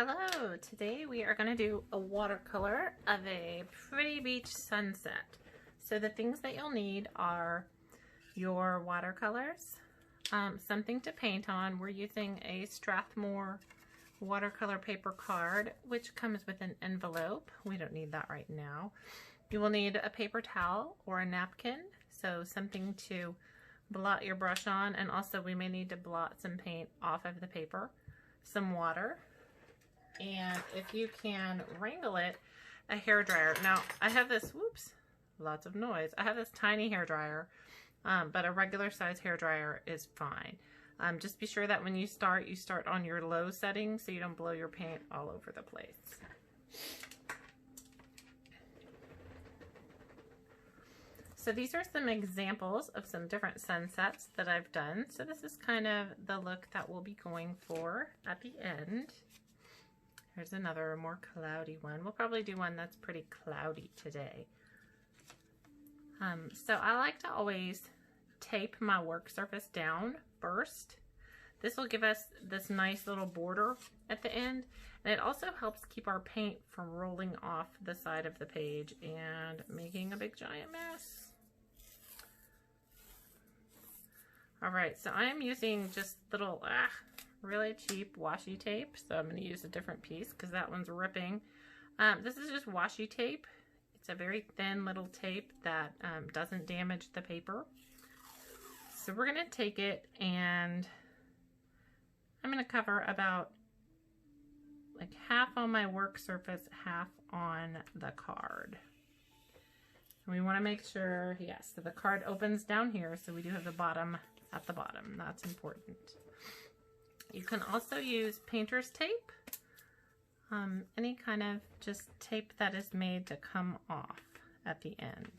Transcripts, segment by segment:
Hello, today we are going to do a watercolor of a pretty beach sunset. So the things that you'll need are your watercolors, something to paint on. We're using a Strathmore watercolor paper card, which comes with an envelope. We don't need that right now. You will need a paper towel or a napkin, so something to blot your brush on, and also we may need to blot some paint off of the paper, some water, and if you can wrangle it, a hair dryer. Now I have this, whoops, lots of noise. I have this tiny hair dryer, but a regular size hair dryer is fine. Just be sure that when you start on your low setting so you don't blow your paint all over the place. So these are some examples of some different sunsets that I've done. So this is kind of the look that we'll be going for at the end. Here's another more cloudy one. We'll probably do one that's pretty cloudy today. So I like to always tape my work surface down first. This will give us this nice little border at the end, and it also helps keep our paint from rolling off the side of the page and making a big giant mess. Alright, so I'm using just little, really cheap washi tape. So I'm going to use a different piece because that one's ripping. This is just washi tape. It's a very thin little tape that doesn't damage the paper. So we're going to take it and I'm going to cover about like half on my work surface, half on the card. And we want to make sure, yes, so the card opens down here, so we do have the bottom at the bottom. That's important. You can also use painter's tape, any kind of just tape that is made to come off at the end.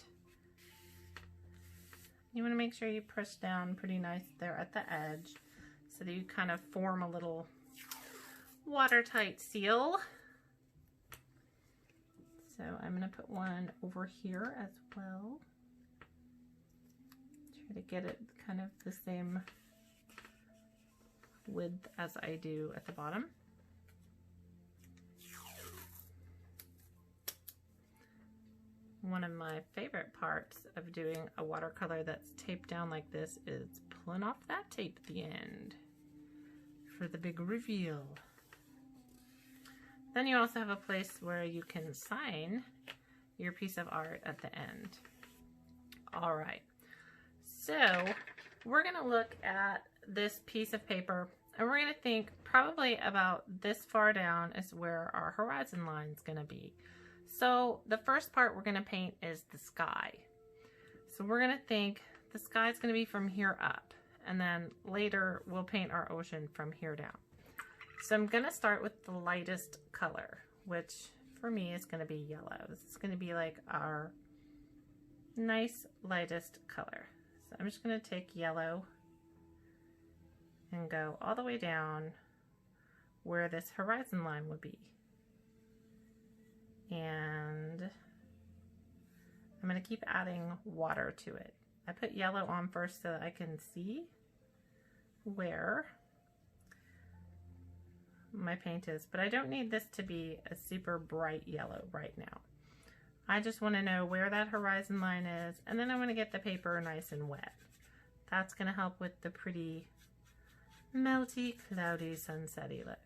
You want to make sure you push down pretty nice there at the edge so that you kind of form a little watertight seal. So I'm going to put one over here as well. Try to get it kind of the same width as I do at the bottom. One of my favorite parts of doing a watercolor that's taped down like this is pulling off that tape at the end for the big reveal. Then you also have a place where you can sign your piece of art at the end. All right, so we're gonna look at this piece of paper and we're gonna think probably about this far down is where our horizon line is gonna be. So the first part we're gonna paint is the sky. So we're gonna think the sky is gonna be from here up, and then later we'll paint our ocean from here down. So I'm gonna start with the lightest color, which for me is gonna be yellow. This is gonna be like our nice lightest color. So I'm just gonna take yellow and go all the way down where this horizon line would be. And I'm going to keep adding water to it. I put yellow on first so that I can see where my paint is, but I don't need this to be a super bright yellow right now. I just want to know where that horizon line is, and then I want to get the paper nice and wet. That's going to help with the pretty melty, cloudy, sunsetty look.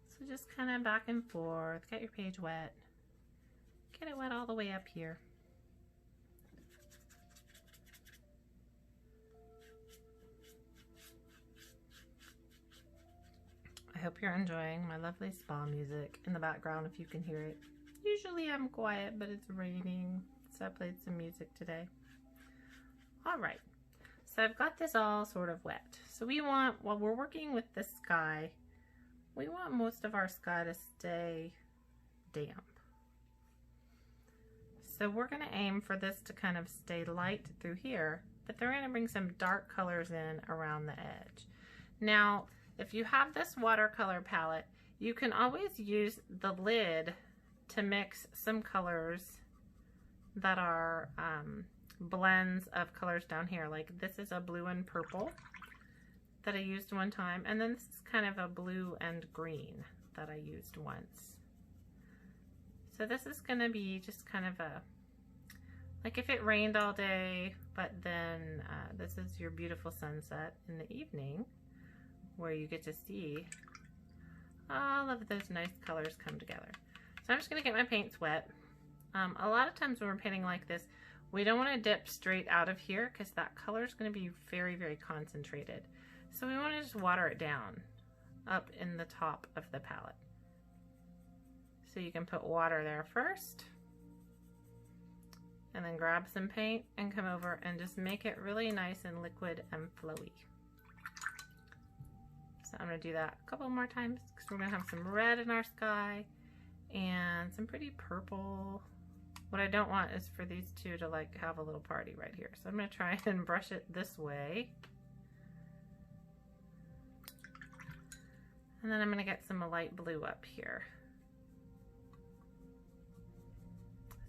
So just kind of back and forth, get your page wet, get it wet all the way up here. I hope you're enjoying my lovely spa music in the background if you can hear it. Usually I'm quiet, but it's raining, so I played some music today. All right, so I've got this all sort of wet. So we want, while we're working with the sky, we want most of our sky to stay damp. So we're going to aim for this to kind of stay light through here, but then we're going to bring some dark colors in around the edge. Now, if you have this watercolor palette, you can always use the lid to mix some colors that are blends of colors down here. Like this is a blue and purple that I used one time, and then this is kind of a blue and green that I used once. So this is going to be just kind of a, like if it rained all day, but then this is your beautiful sunset in the evening where you get to see all of those nice colors come together. So I'm just going to get my paints wet. A lot of times when we're painting like this, we don't want to dip straight out of here because that color is going to be very, very concentrated. So we want to just water it down up in the top of the palette. So you can put water there first, and then grab some paint and come over and just make it really nice and liquid and flowy. So I'm going to do that a couple more times because we're going to have some red in our sky and some pretty purple. What I don't want is for these two to like have a little party right here. So I'm going to try and brush it this way. And then I'm going to get some light blue up here.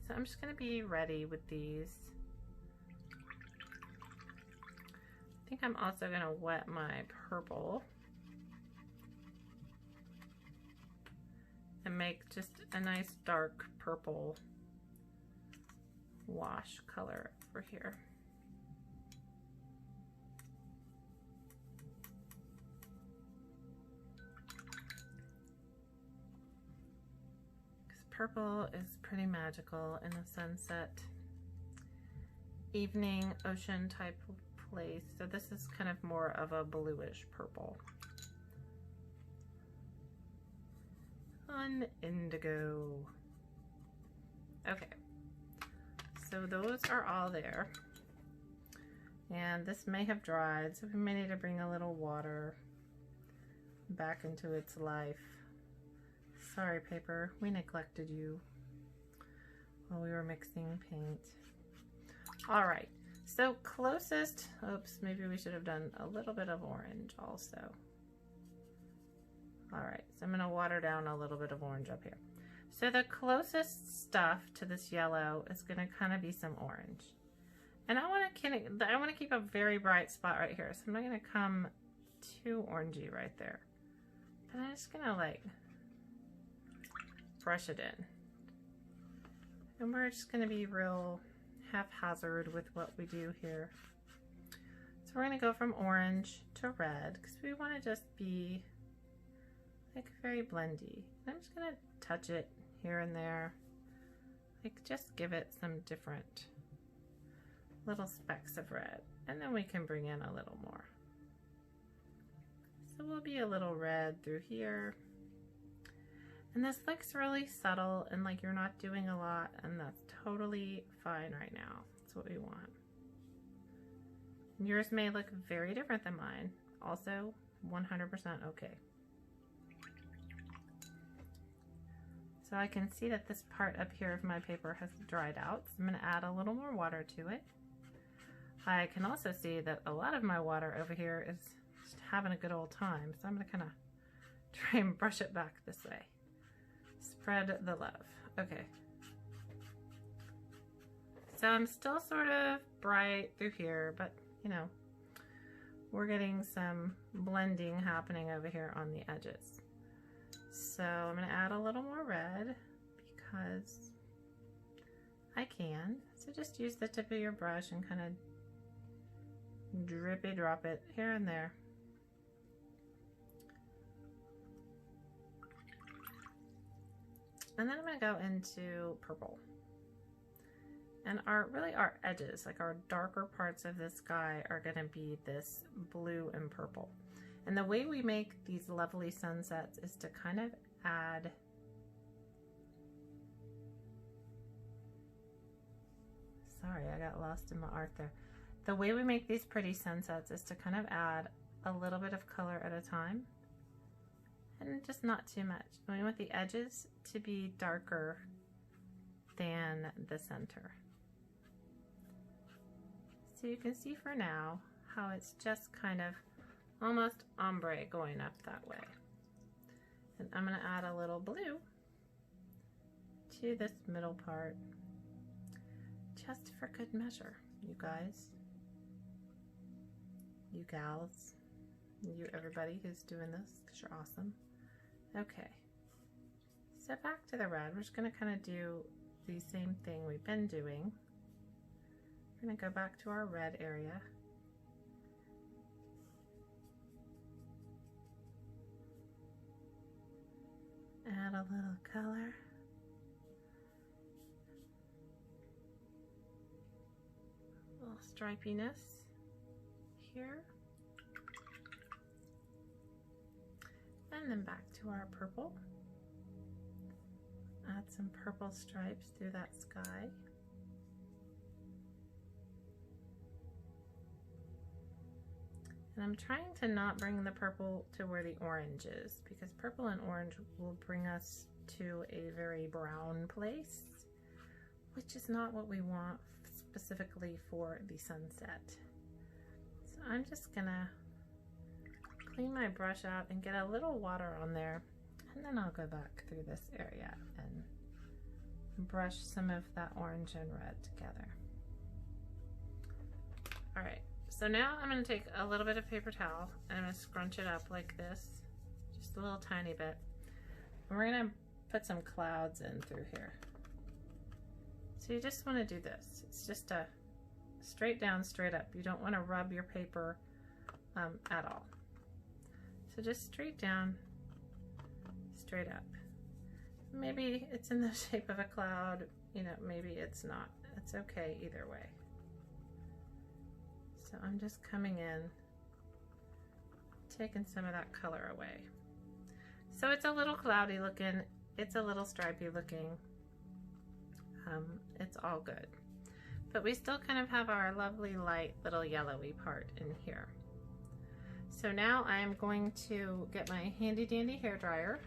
So I'm just going to be ready with these. I think I'm also going to wet my purple and make just a nice dark purple wash color over here. Purple is pretty magical in a sunset, evening, ocean type place. So this is kind of more of a bluish purple. On indigo. Okay, so those are all there. And this may have dried, so we may need to bring a little water back into its life. Sorry, paper, we neglected you while we were mixing paint. All right, so closest, oops, maybe we should have done a little bit of orange also. All right, so I'm gonna water down a little bit of orange up here. So the closest stuff to this yellow is gonna kind of be some orange. And I wanna keep a very bright spot right here. So I'm not gonna come too orangey right there. But I'm just gonna like, brush it in. And we're just going to be real haphazard with what we do here. So we're going to go from orange to red because we want to just be like very blendy. I'm just going to touch it here and there. Like just give it some different little specks of red. And then we can bring in a little more. So we'll be a little red through here. And this looks really subtle and like you're not doing a lot, and that's totally fine right now. That's what we want. And yours may look very different than mine. Also 100% okay. So I can see that this part up here of my paper has dried out. So I'm going to add a little more water to it. I can also see that a lot of my water over here is just having a good old time. So I'm going to kind of try and brush it back this way. Spread the love. Okay. So I'm still sort of bright through here, but you know, we're getting some blending happening over here on the edges. So I'm going to add a little more red because I can. So just use the tip of your brush and kind of drippy drop it here and there. And then I'm going to go into purple. And our edges, like our darker parts of the sky, are going to be this blue and purple. And the way we make these lovely sunsets is to kind of add sorry, I got lost in my art there. The way we make these pretty sunsets is to kind of add a little bit of color at a time. And just not too much. We want the edges to be darker than the center. So you can see for now how it's just kind of almost ombre going up that way. And I'm going to add a little blue to this middle part just for good measure, you guys, you gals. you everybody who's doing this, because you're awesome. Okay, so back to the red. We're just going to kind of do the same thing we've been doing. We're going to go back to our red area. Add a little color. A little stripiness here. And then back to our purple. Add some purple stripes through that sky. And I'm trying to not bring the purple to where the orange is, because purple and orange will bring us to a very brown place, which is not what we want specifically for the sunset. So I'm just gonna clean my brush out and get a little water on there, and then I'll go back through this area and brush some of that orange and red together. All right. So now I'm going to take a little bit of paper towel and I'm going to scrunch it up like this, just a little tiny bit. And we're going to put some clouds in through here. So you just want to do this. It's just a straight down, straight up. You don't want to rub your paper at all. So just straight down, straight up. Maybe it's in the shape of a cloud, you know, maybe it's not. It's okay either way. So I'm just coming in, taking some of that color away. So it's a little cloudy looking, it's a little stripy looking, it's all good. But we still kind of have our lovely light little yellowy part in here. So now I'm going to get my handy dandy hairdryer,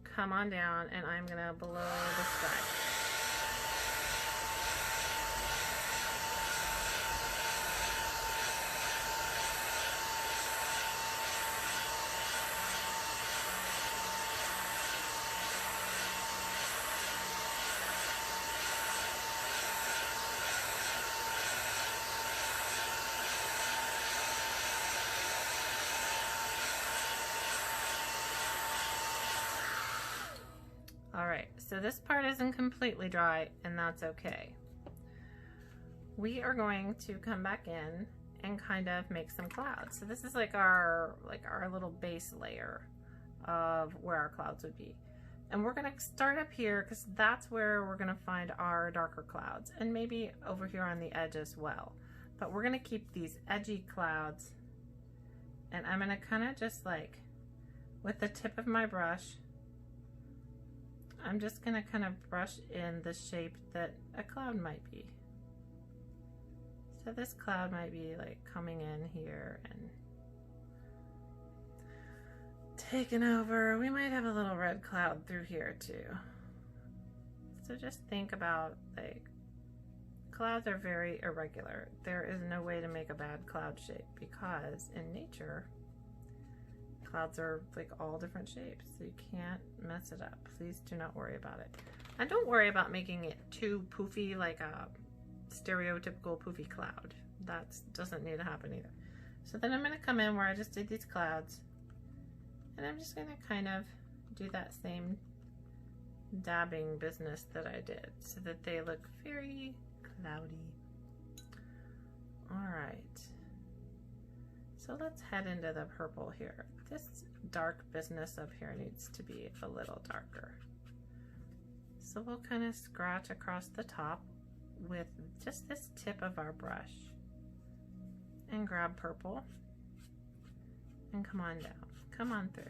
come on down, and I'm gonna blow the sky. Alright, so this part isn't completely dry, and that's okay. We are going to come back in and kind of make some clouds. So this is like our little base layer of where our clouds would be. And we're going to start up here because that's where we're going to find our darker clouds, and maybe over here on the edge as well. But we're going to keep these edgy clouds, and I'm going to kind of just like, with the tip of my brush, I'm just going to kind of brush in the shape that a cloud might be. So this cloud might be like coming in here and taking over. We might have a little red cloud through here too. So just think about, like, clouds are very irregular. There is no way to make a bad cloud shape, because in nature, clouds are like all different shapes, so you can't mess it up. Please do not worry about it. And don't worry about making it too poofy, like a stereotypical poofy cloud. That doesn't need to happen either. So then I'm going to come in where I just did these clouds, and I'm just going to kind of do that same dabbing business that I did so that they look very cloudy. Alright, so let's head into the purple here. This dark business up here needs to be a little darker. So we'll kind of scratch across the top with just this tip of our brush and grab purple and come on down, come on through.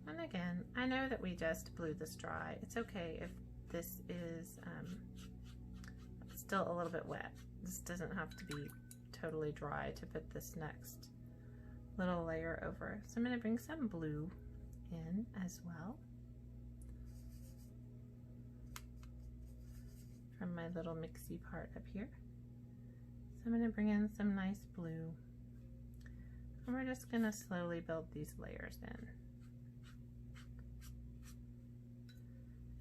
And again, I know that we just blew this dry. It's okay if this is still a little bit wet. This doesn't have to be totally dry to put this next little layer over. So I'm going to bring some blue in as well from my little mixy part up here. So I'm going to bring in some nice blue, and we're just going to slowly build these layers in.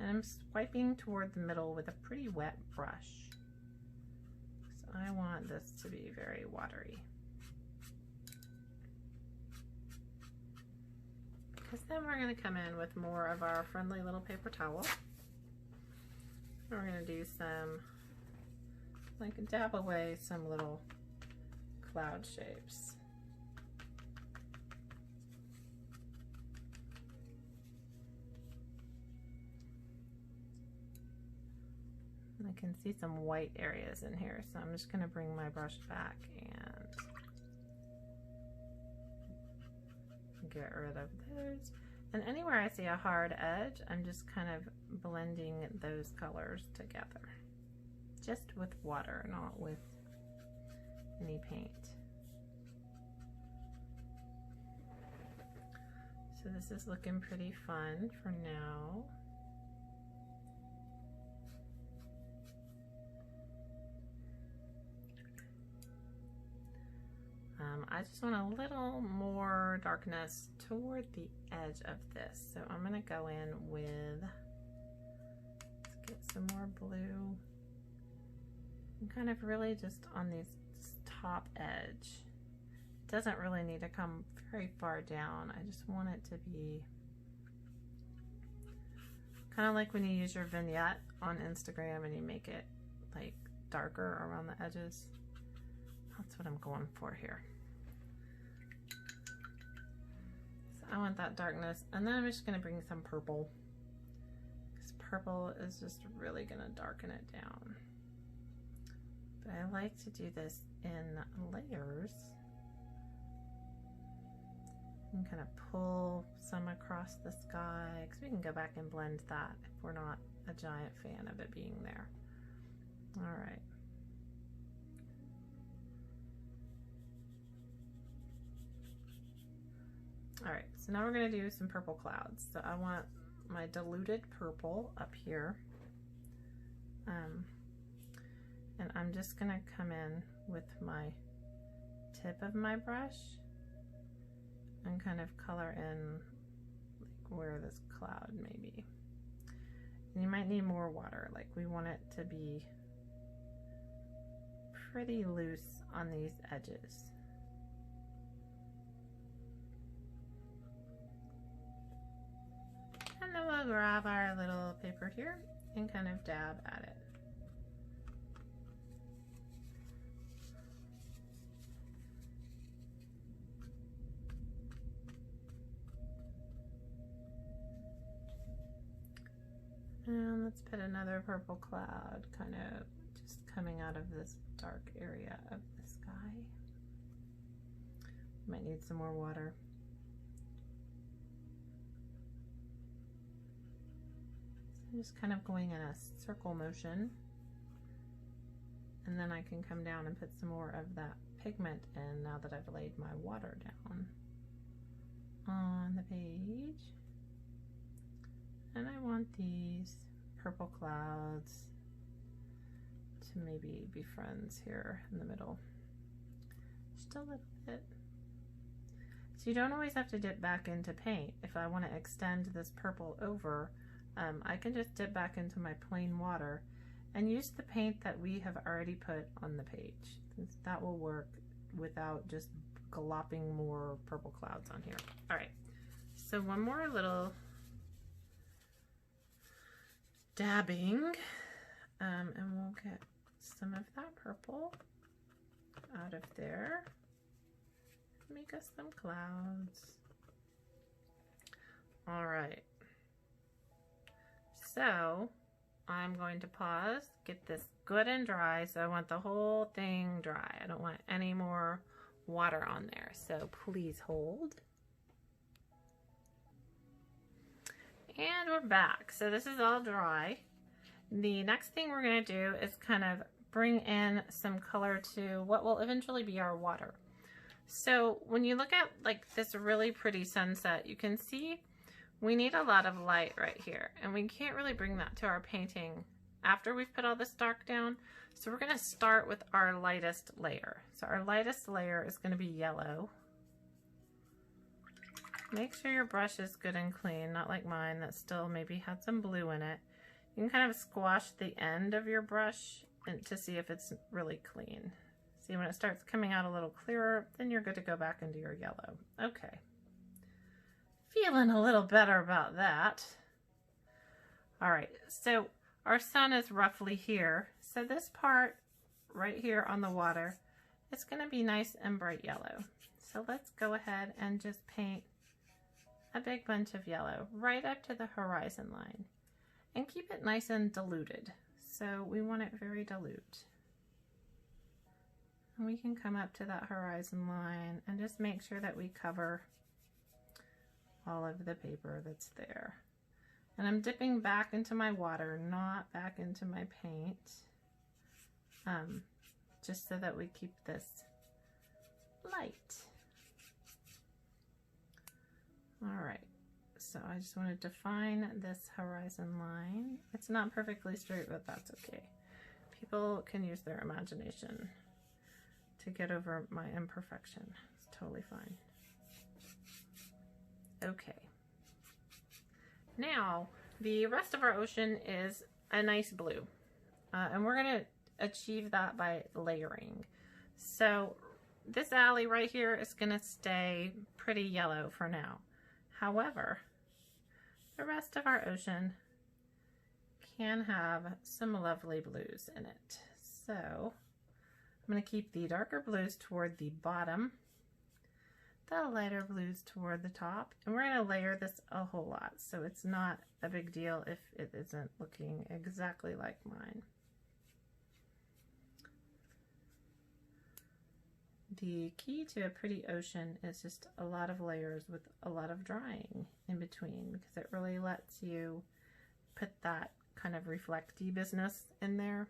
And I'm swiping toward the middle with a pretty wet brush. So I want this to be very watery. Because then we're going to come in with more of our friendly little paper towel. We're going to do some, like, dab away some little cloud shapes. And I can see some white areas in here, so I'm just going to bring my brush back and get rid of those. And anywhere I see a hard edge, I'm just kind of blending those colors together. Just with water, not with any paint. So this is looking pretty fun for now. I just want a little more darkness toward the edge of this. So I'm going to go in with, let's get some more blue. And kind of really just on this top edge. It doesn't really need to come very far down. I just want it to be kind of like when you use your vignette on Instagram and you make it like darker around the edges. That's what I'm going for here. I want that darkness, and then I'm just going to bring some purple, because purple is just really going to darken it down. But I like to do this in layers and kind of pull some across the sky, because we can go back and blend that if we're not a giant fan of it being there. All right. All right, so now we're going to do some purple clouds. So I want my diluted purple up here. And I'm just going to come in with my tip of my brush and kind of color in like where this cloud may be. And you might need more water, like we want it to be pretty loose on these edges. And then we'll grab our little paper here and kind of dab at it. And let's put another purple cloud kind of just coming out of this dark area of the sky. Might need some more water. Just kind of going in a circle motion, and then I can come down and put some more of that pigment in now that I've laid my water down on the page. And I want these purple clouds to maybe be friends here in the middle, just a little bit. So you don't always have to dip back into paint. If I want to extend this purple over, I can just dip back into my plain water and use the paint that we have already put on the page. That will work without just glopping more purple clouds on here. All right, so one more little dabbing, and we'll get some of that purple out of there. Make us some clouds. All right. So I'm going to pause, get this good and dry. So I want the whole thing dry. I don't want any more water on there. So please hold. And we're back. So this is all dry. The next thing we're going to do is kind of bring in some color to what will eventually be our water. So when you look at like this really pretty sunset, you can see we need a lot of light right here, and we can't really bring that to our painting after we've put all this dark down. So we're going to start with our lightest layer. So our lightest layer is going to be yellow. Make sure your brush is good and clean, not like mine that still maybe had some blue in it. You can kind of squash the end of your brush and to see if it's really clean. See, when it starts coming out a little clearer, then you're good to go back into your yellow. Okay. Feeling a little better about that. All right, so our sun is roughly here. So this part right here on the water, it's going to be nice and bright yellow. So let's go ahead and just paint a big bunch of yellow right up to the horizon line and keep it nice and diluted. So we want it very dilute. And we can come up to that horizon line and just make sure that we cover all of the paper that's there. And I'm dipping back into my water, not back into my paint, just so that we keep this light. All right, so I just want to define this horizon line. It's not perfectly straight, but that's okay. People can use their imagination to get over my imperfection. It's totally fine. Okay. Now, the rest of our ocean is a nice blue, and we're going to achieve that by layering. So this alley right here is going to stay pretty yellow for now. However, the rest of our ocean can have some lovely blues in it. So I'm going to keep the darker blues toward the bottom, the lighter blues toward the top, and we're going to layer this a whole lot, so it's not a big deal if it isn't looking exactly like mine. The key to a pretty ocean is just a lot of layers with a lot of drying in between, because it really lets you put that kind of reflecty business in there.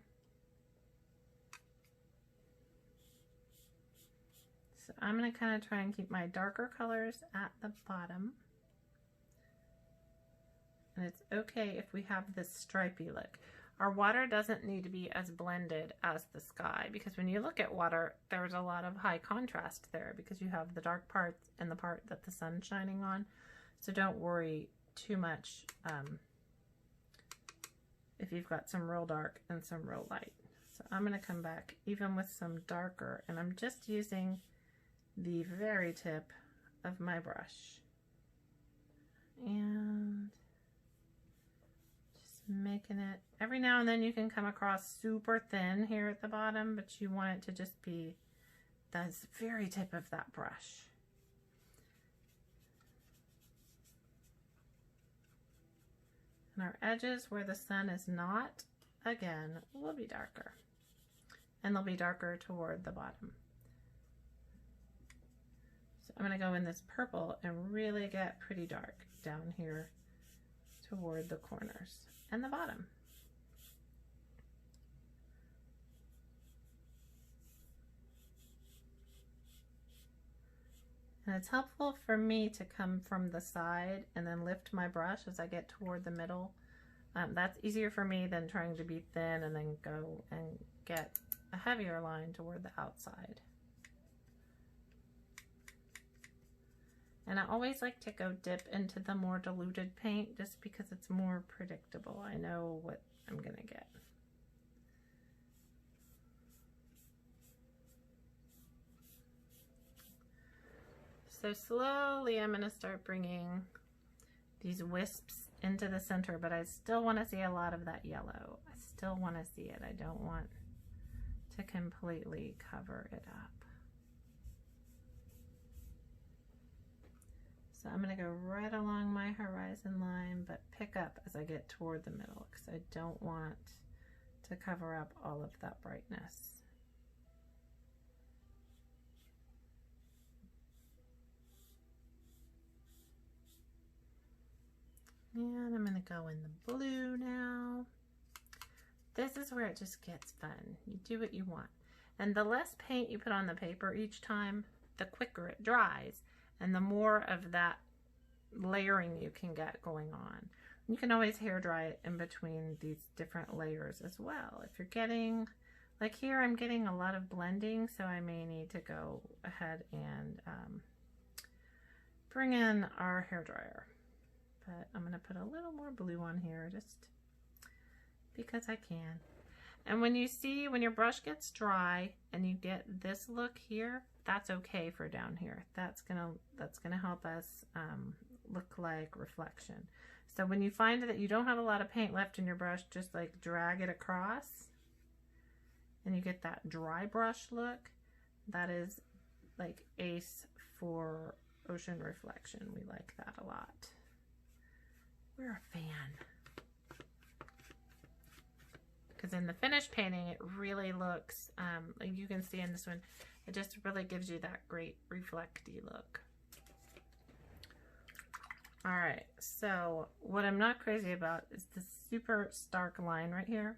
So I'm going to kind of try and keep my darker colors at the bottom. And it's okay if we have this stripy look. Our water doesn't need to be as blended as the sky, because when you look at water, there's a lot of high contrast there because you have the dark parts and the part that the sun's shining on. So don't worry too much if you've got some real dark and some real light. So I'm going to come back even with some darker, and I'm just using the very tip of my brush and just making it. Every now and then you can come across super thin here at the bottom, but you want it to just be the very tip of that brush. And our edges where the sun is not, again, will be darker, and they'll be darker toward the bottom. So I'm going to go in this purple and really get pretty dark down here toward the corners and the bottom. And it's helpful for me to come from the side and then lift my brush as I get toward the middle. That's easier for me than trying to be thin and then go and get a heavier line toward the outside. And I always like to go dip into the more diluted paint just because it's more predictable. I know what I'm gonna get. So slowly I'm gonna start bringing these wisps into the center, but I still wanna see a lot of that yellow. I still wanna see it. I don't want to completely cover it up. So I'm going to go right along my horizon line, but pick up as I get toward the middle, because I don't want to cover up all of that brightness. And I'm going to go in the blue now. This is where it just gets fun. You do what you want. And the less paint you put on the paper each time, the quicker it dries, and the more of that layering you can get going on. You can always hair dry it in between these different layers as well. If you're getting, like here, I'm getting a lot of blending, so I may need to go ahead and bring in our hair dryer. But I'm going to put a little more blue on here just because I can. And when you see, when your brush gets dry and you get this look here, that's okay for down here. That's gonna help us look like reflection. So when you find that you don't have a lot of paint left in your brush, just like drag it across and you get that dry brush look. That is like ace for ocean reflection. We like that a lot. We're a fan. Because in the finished painting, it really looks, like you can see in this one, it just really gives you that great reflecty look. All right, so what I'm not crazy about is the super stark line right here.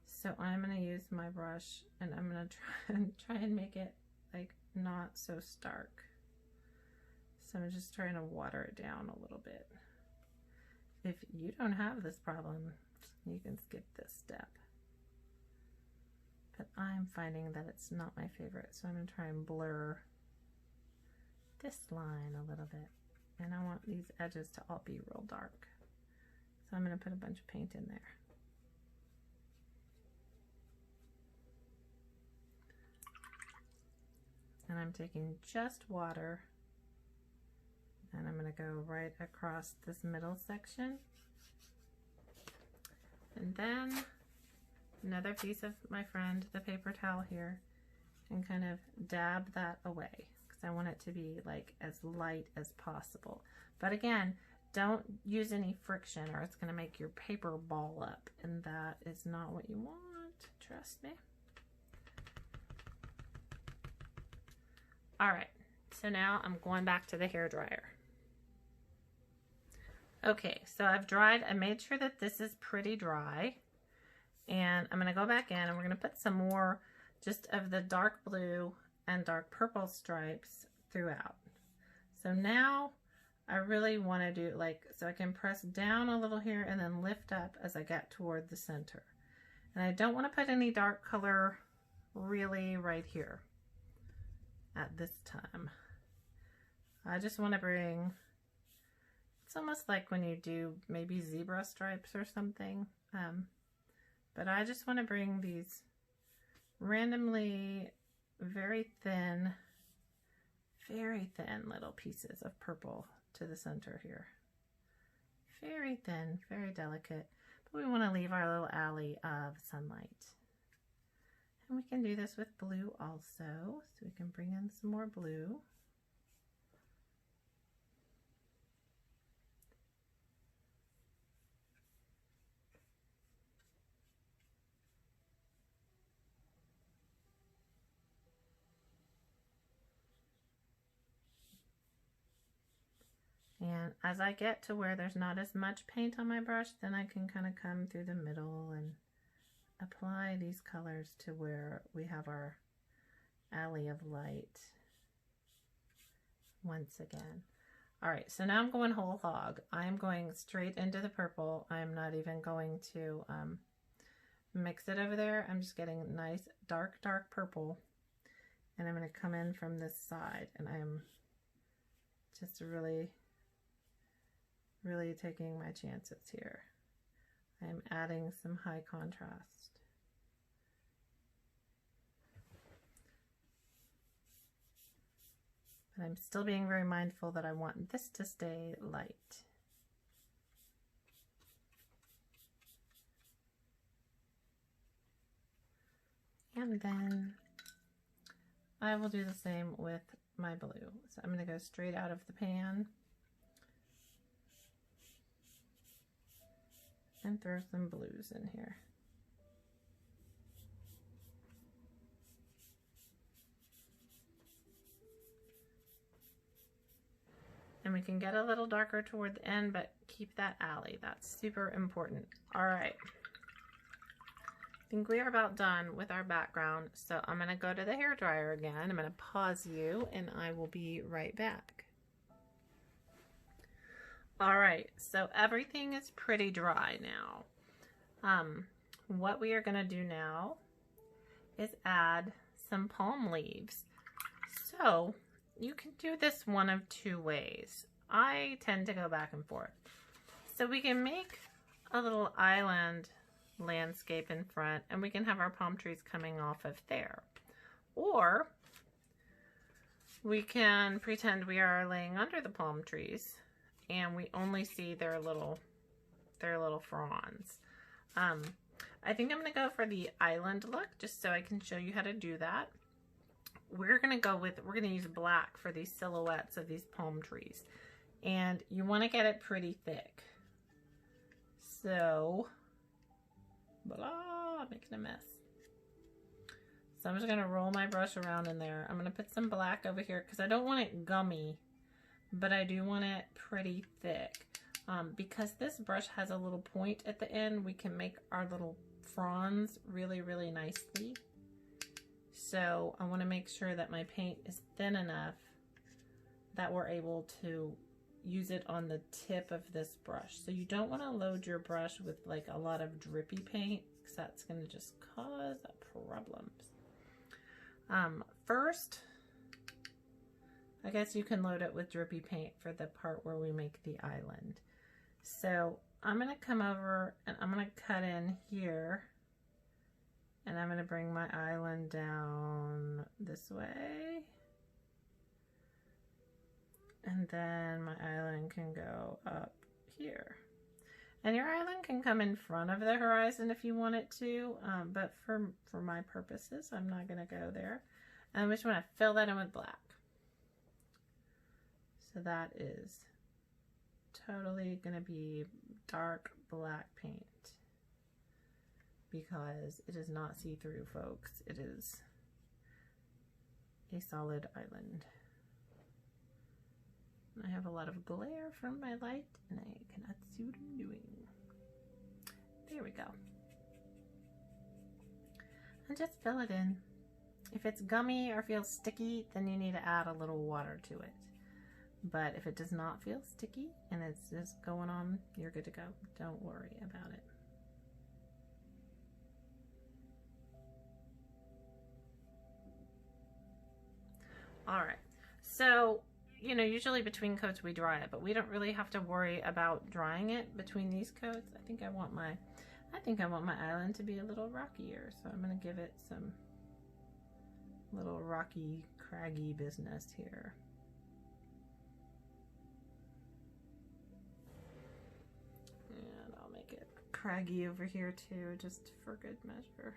So I'm gonna use my brush and I'm gonna try and make it like not so stark. So I'm just trying to water it down a little bit. If you don't have this problem, you can skip this step. But I'm finding that it's not my favorite, so I'm going to try and blur this line a little bit. And I want these edges to all be real dark. So I'm going to put a bunch of paint in there. And I'm taking just water, and I'm going to go right across this middle section. And then another piece of my friend, the paper towel here, and kind of dab that away because I want it to be like as light as possible. But again, don't use any friction or it's going to make your paper ball up, and that is not what you want, trust me. All right, so now I'm going back to the hairdryer. Okay, so I've dried, I made sure that this is pretty dry. And I'm going to go back in and we're going to put some more just of the dark blue and dark purple stripes throughout. So now I really want to do like, so I can press down a little here and then lift up as I get toward the center. And I don't want to put any dark color really right here at this time. I just want to bring, it's almost like when you do maybe zebra stripes or something. But I just want to bring these randomly very thin little pieces of purple to the center here. Very thin, very delicate, but we want to leave our little alley of sunlight. And we can do this with blue also, so we can bring in some more blue. And as I get to where there's not as much paint on my brush, then I can kind of come through the middle and apply these colors to where we have our alley of light once again. All right, so now I'm going whole hog. I'm going straight into the purple. I'm not even going to mix it over there. I'm just getting nice dark purple, and I'm going to come in from this side, and I'm just really taking my chances here. I'm adding some high contrast. But I'm still being very mindful that I want this to stay light. And then I will do the same with my blue. So I'm going to go straight out of the pan and throw some blues in here. And we can get a little darker toward the end, but keep that alley. That's super important. All right. I think we are about done with our background. So I'm going to go to the hairdryer again. I'm going to pause you and I will be right back. All right, so everything is pretty dry now. What we are going to do now is add some palm leaves. So you can do this one of two ways. I tend to go back and forth. So we can make a little island landscape in front, and we can have our palm trees coming off of there. Or we can pretend we are laying under the palm trees and we only see their little fronds. I think I'm going to go for the island look just so I can show you how to do that. We're going to use black for these silhouettes of these palm trees. And you want to get it pretty thick. So, blah, making a mess. So I'm just going to roll my brush around in there. I'm going to put some black over here because I don't want it gummy, but I do want it pretty thick. Because this brush has a little point at the end, we can make our little fronds really, really nicely. So I want to make sure that my paint is thin enough that we're able to use it on the tip of this brush. So you don't want to load your brush with like a lot of drippy paint because that's going to just cause problems. First, I guess you can load it with drippy paint for the part where we make the island. So I'm going to come over and I'm going to cut in here and I'm going to bring my island down this way. And then my island can go up here. And your island can come in front of the horizon if you want it to, but for my purposes, I'm not going to go there. And we just want to fill that in with black. So that is totally going to be dark black paint because it is not see-through, folks. It is a solid island. I have a lot of glare from my light and I cannot see what I'm doing. There we go. And just fill it in. If it's gummy or feels sticky, then you need to add a little water to it. But if it does not feel sticky and it's just going on, you're good to go. Don't worry about it. All right, so you know, usually between coats we dry it, but we don't really have to worry about drying it between these coats. I think I want my island to be a little rockier, so I'm going to give it some little rocky, craggy business here. And I'll make it craggy over here too, just for good measure.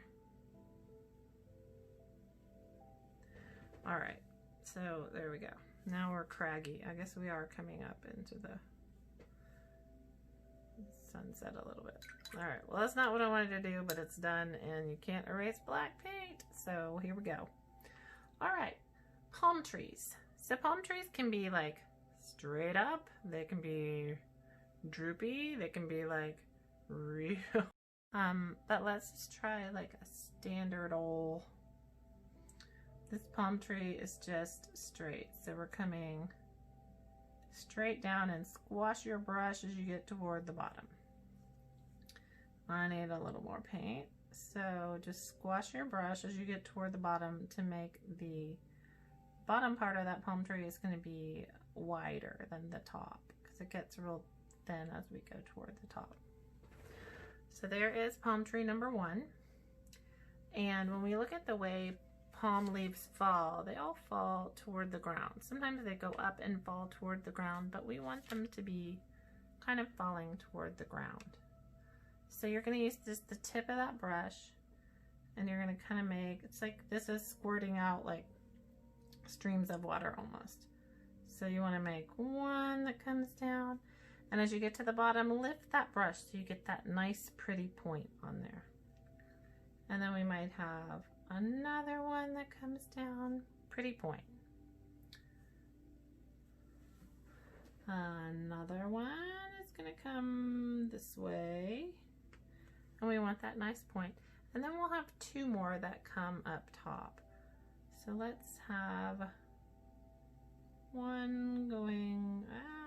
All right, so there we go. Now we're craggy. I guess we are coming up into the sunset a little bit. All right, well, that's not what I wanted to do, but it's done, and you can't erase black paint, so here we go. All right, palm trees. So palm trees can be like straight up, they can be droopy, they can be like real. But let's just try like a standard old. This palm tree is just straight, so we're coming straight down and squash your brush as you get toward the bottom. I need a little more paint, so just squash your brush as you get toward the bottom to make the bottom part of that palm tree is going to be wider than the top because it gets real thin as we go toward the top. So there is palm tree number 1, and when we look at the way palm leaves fall, they all fall toward the ground. Sometimes they go up and fall toward the ground, but we want them to be kind of falling toward the ground. So you're going to use just the tip of that brush and you're going to kind of make, it's like this is squirting out like streams of water almost. So you want to make one that comes down, and as you get to the bottom, lift that brush so you get that nice pretty point on there. And then we might have another one that comes down, pretty point. Another one is going to come this way, and we want that nice point. And then we'll have 2 more that come up top. So let's have one going,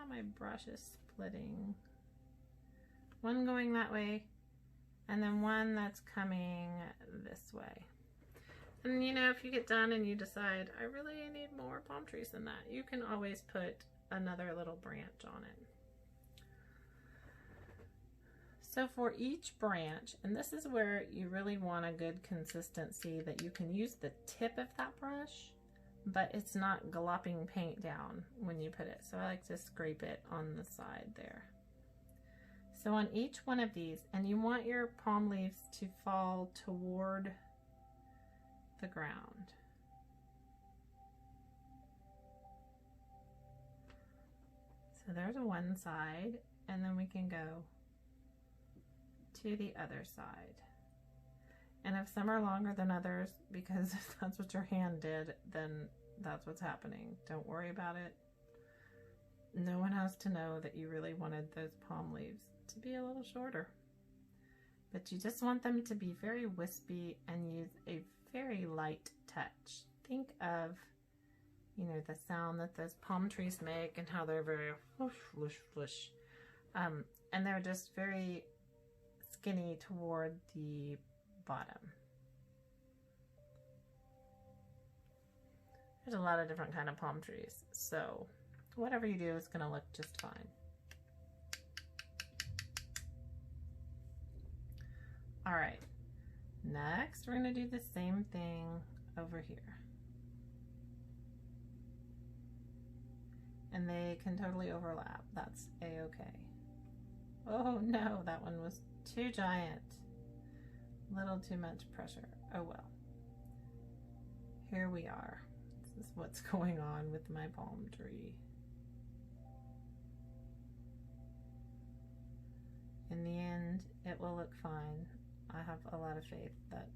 my brush is splitting. One going that way, and then one that's coming this way. And you know, if you get done and you decide, I really need more palm trees than that, you can always put another little branch on it. So for each branch, and this is where you really want a good consistency, that you can use the tip of that brush, but it's not glopping paint down when you put it. So I like to scrape it on the side there. So on each one of these, and you want your palm leaves to fall toward the ground. So there's one side, and then we can go to the other side. And if some are longer than others, because if that's what your hand did, then that's what's happening. Don't worry about it. No one has to know that you really wanted those palm leaves to be a little shorter. But you just want them to be very wispy and use a very light touch. Think of, you know, the sound that those palm trees make and how they're very whoosh, whoosh, whoosh. And they're just very skinny toward the bottom. There's a lot of different kind of palm trees, so whatever you do is going to look just fine. All right, next we're going to do the same thing over here. And they can totally overlap. That's a-okay. Oh no, that one was too giant. A little too much pressure. Oh well. Here we are. This is what's going on with my palm tree. In the end, it will look fine. I have a lot of faith that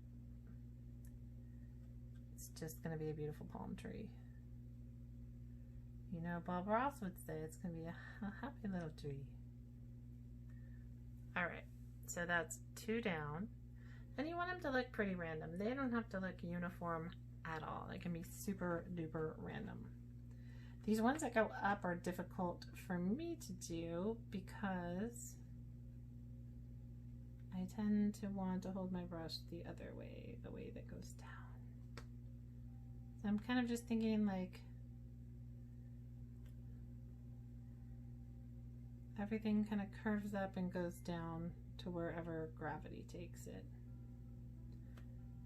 it's just going to be a beautiful palm tree. You know, Bob Ross would say it's going to be a happy little tree. All right, so that's 2 down. And you want them to look pretty random. They don't have to look uniform at all. They can be super duper random. These ones that go up are difficult for me to do because I tend to want to hold my brush the other way, the way that goes down. So I'm kind of just thinking like everything kind of curves up and goes down to wherever gravity takes it.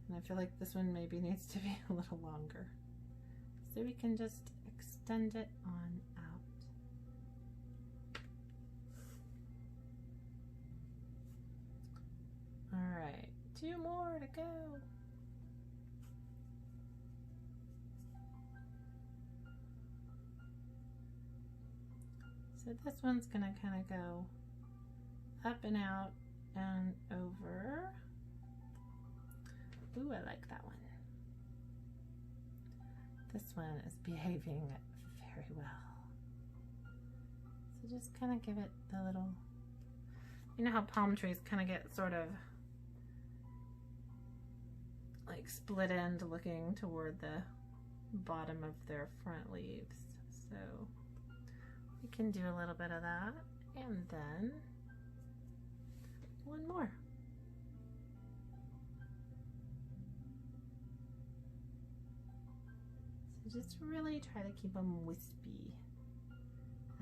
And I feel like this one maybe needs to be a little longer. So we can just extend it on out. All right, 2 more to go. So this one's gonna kind of go up and out and over. Ooh, I like that one. This one is behaving very well. So just kind of give it the little, you know how palm trees kind of get sort of like split end looking toward the bottom of their front leaves. So we can do a little bit of that, and then one more. So just really try to keep them wispy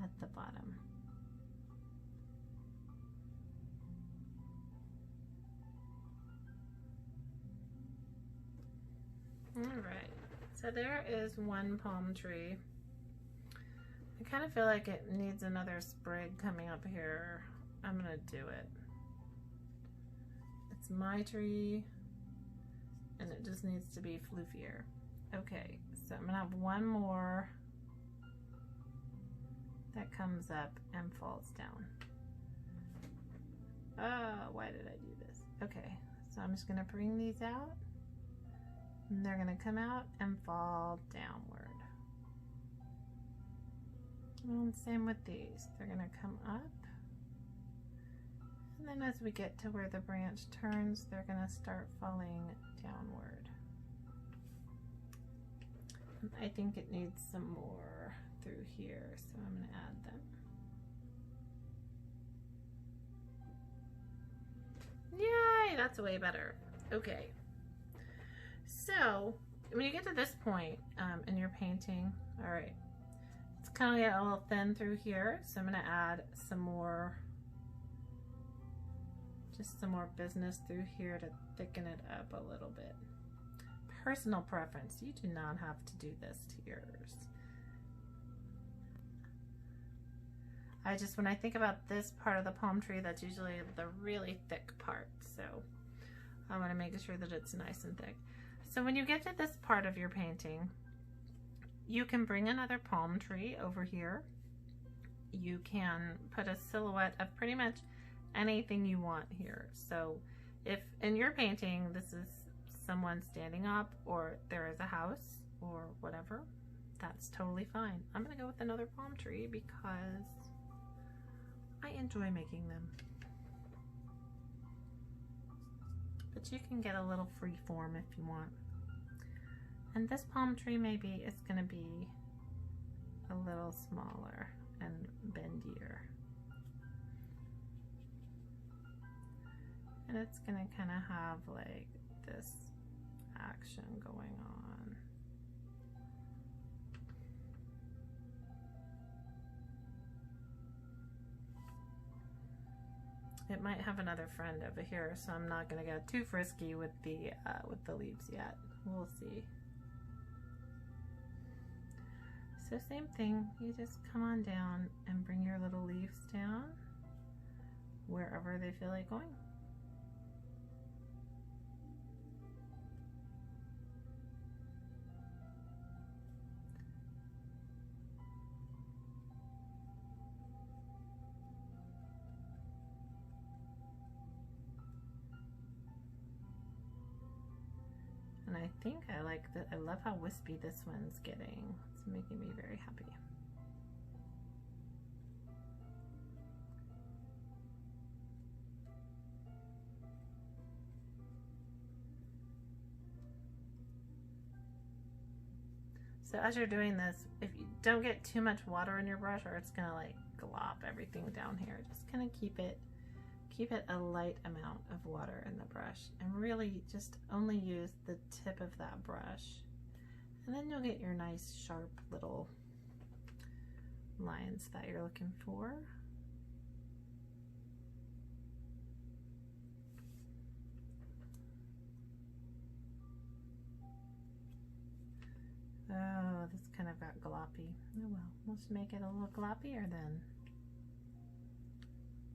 at the bottom. All right, so there is one palm tree. I kind of feel like it needs another sprig coming up here. I'm gonna do it. It's my tree, and it just needs to be floofier. Okay, so I'm gonna have one more that comes up and falls down. Oh, why did I do this? Okay, so I'm just gonna bring these out, and they're gonna come out and fall downward. And same with these. They're gonna come up, and then as we get to where the branch turns, they're gonna start falling downward. I think it needs some more through here, so I'm gonna add them. Yay, that's way better. Okay, so when you get to this point in your painting, all right, it's kind of get a little thin through here, so I'm gonna add some more Just some more business through here to thicken it up a little bit. Personal preference. You do not have to do this to yours. When I think about this part of the palm tree, that's usually the really thick part. So I want to make sure that it's nice and thick. So when you get to this part of your painting, you can bring another palm tree over here. You can put a silhouette of pretty much anything you want here. So if in your painting this is someone standing up, or there is a house or whatever, that's totally fine. I'm gonna go with another palm tree because I enjoy making them. But you can get a little free form if you want. And this palm tree maybe is gonna be a little smaller and bendier. And it's gonna kind of have like this action going on. It might have another friend over here, so I'm not gonna get too frisky with the leaves yet. We'll see. So same thing, you just come on down and bring your little leaves down wherever they feel like going. And I think I like that. I love how wispy this one's getting. It's making me very happy. So as you're doing this, if you don't get too much water in your brush, or it's gonna like glop everything down here, just kind of keep it a light amount of water in the brush, and really just only use the tip of that brush, and then you'll get your nice sharp little lines that you're looking for. Oh, this kind of got gloppy. Oh well, let's make it a little gloppier then.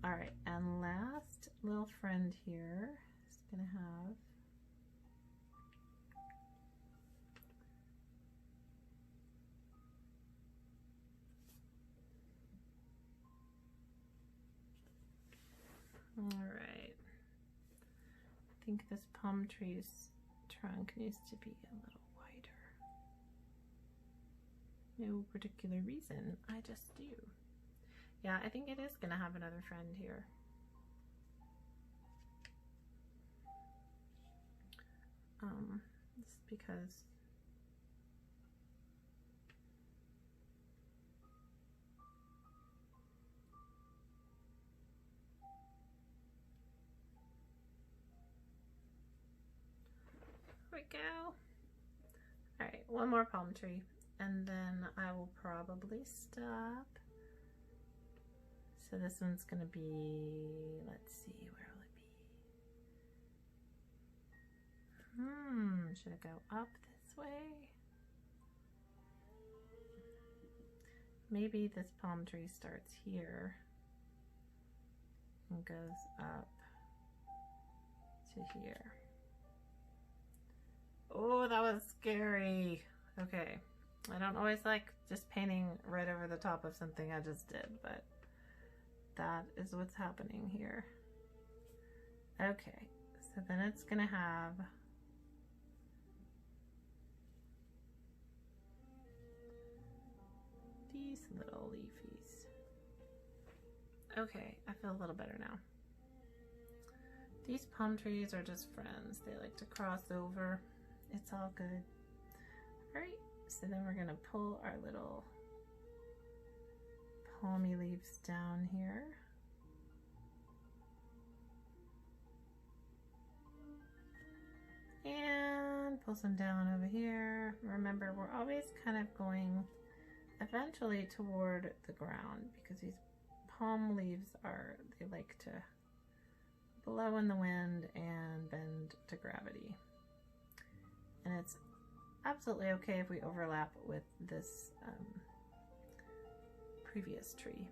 All right, and last little friend here is gonna have all right. I think this palm tree's trunk needs to be a little wider. No particular reason, I just do. Yeah, I think it is gonna have another friend here. Just because there we go. All right, one more palm tree, and then I will probably stop. So this one's gonna be, let's see, where will it be? Should it go up this way? Maybe this palm tree starts here and goes up to here. Oh, that was scary. Okay, I don't always like just painting right over the top of something I just did, but that is what's happening here. Okay, so then it's gonna have these little leafies. Okay, I feel a little better now. These palm trees are just friends. They like to cross over. It's all good. All right, so then we're gonna pull our little palmy leaves down here. And pull some down over here. Remember, we're always kind of going eventually toward the ground because these palm leaves they like to blow in the wind and bend to gravity. And it's absolutely okay if we overlap with this previous tree.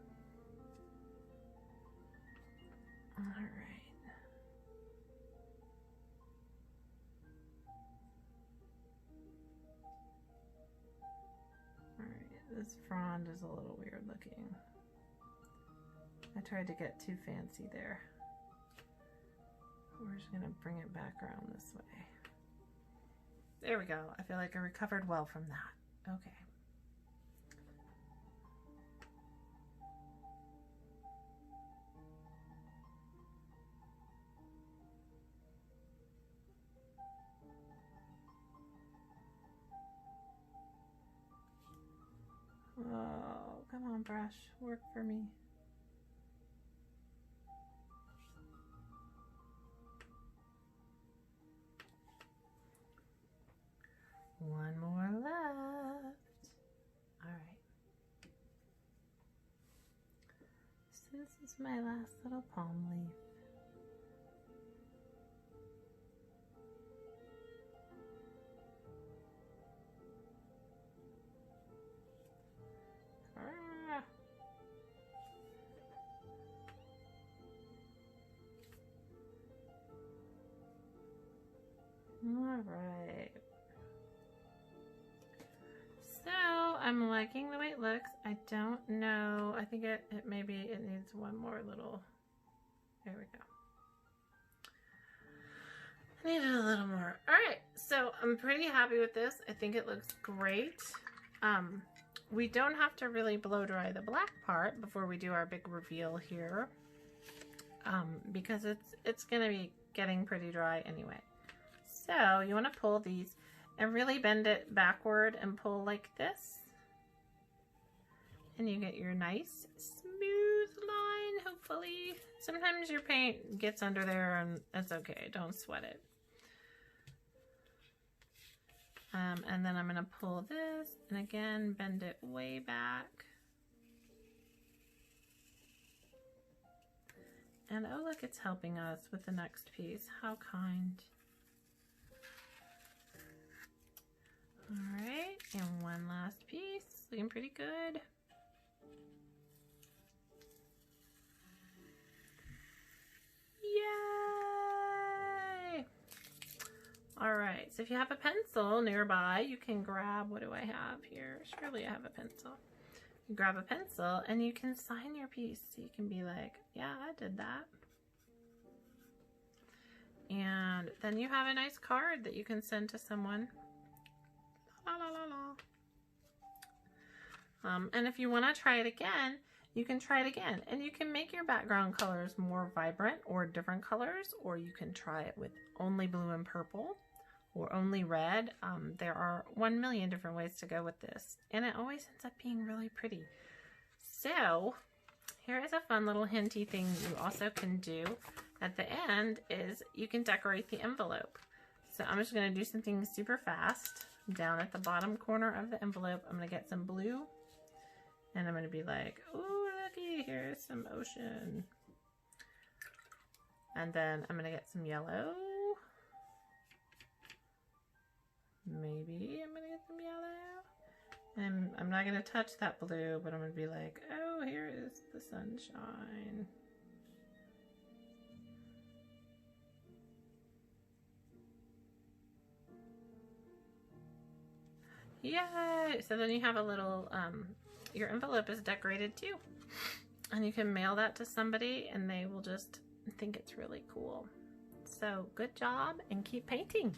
All right. All right, this frond is a little weird looking. I tried to get too fancy there. We're just gonna bring it back around this way. There we go. I feel like I recovered well from that. Okay. Oh, come on, brush. Work for me. One more left. All right. So this is my last little palm leaf. All right. So I'm liking the way it looks. I don't know. I think it maybe it needs one more little. There we go. I needed a little more. All right. So I'm pretty happy with this. I think it looks great. We don't have to really blow dry the black part before we do our big reveal here, because it's gonna be getting pretty dry anyway. So you want to pull these and really bend it backward and pull like this, and you get your nice smooth line, hopefully. Sometimes your paint gets under there and it's okay, don't sweat it. And then I'm going to pull this and again bend it way back. And oh look, it's helping us with the next piece. How kind. All right, and one last piece, looking pretty good. Yay! All right, so if you have a pencil nearby, you can grab, what do I have here? Surely I have a pencil. You grab a pencil and you can sign your piece. So you can be like, yeah, I did that. And then you have a nice card that you can send to someone. La, la, la, la. And if you want to try it again, you can try it again. And you can make your background colors more vibrant or different colors, or you can try it with only blue and purple or only red. There are 1,000,000 different ways to go with this, and it always ends up being really pretty. So here is a fun little hinty thing you also can do at the end is you can decorate the envelope. So I'm just going to do something super fast. Down at the bottom corner of the envelope, I'm going to get some blue, and I'm going to be like, ooh, looky, here's some ocean. And then I'm going to get some yellow. Maybe I'm going to get some yellow. And I'm not going to touch that blue, but I'm going to be like, oh, here is the sunshine. Yay! So then you have a little, your envelope is decorated too. And you can mail that to somebody and they will just think it's really cool. So good job and keep painting.